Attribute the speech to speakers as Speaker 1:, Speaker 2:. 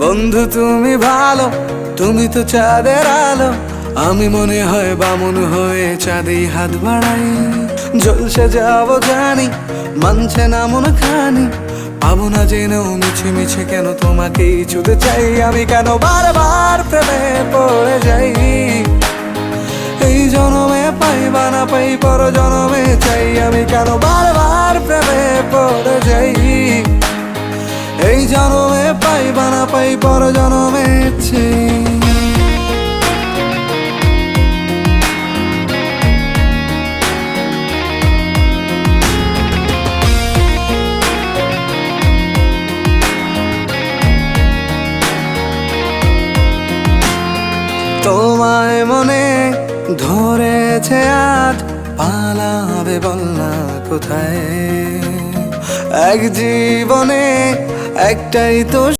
Speaker 1: বন্ধু তুমি ভালো, তুমি তো চাঁদের আলো। আমি মনে হয় বামুন হয়ে চাঁদে হাত বাড়াই। জলসে যাবো জানি, মানছে না মন খানি। পাবো না জেনেও মিছে মিছে কেন তোমাকেই ছুতে চাই। আমি কেন বারবার প্রেমে পড়ে যাই। এই জনমে পাই বা না পাই, পর জনমে চাই। আমি কেন বারবার প্রেমে পড়ে যাই। এই জনমে পাই বা না পাই, পর জনমে চাই। তোমায় মনে ধরেছে আজ, পালাবে বল না কোথায়। এক জীবনে একটাই তো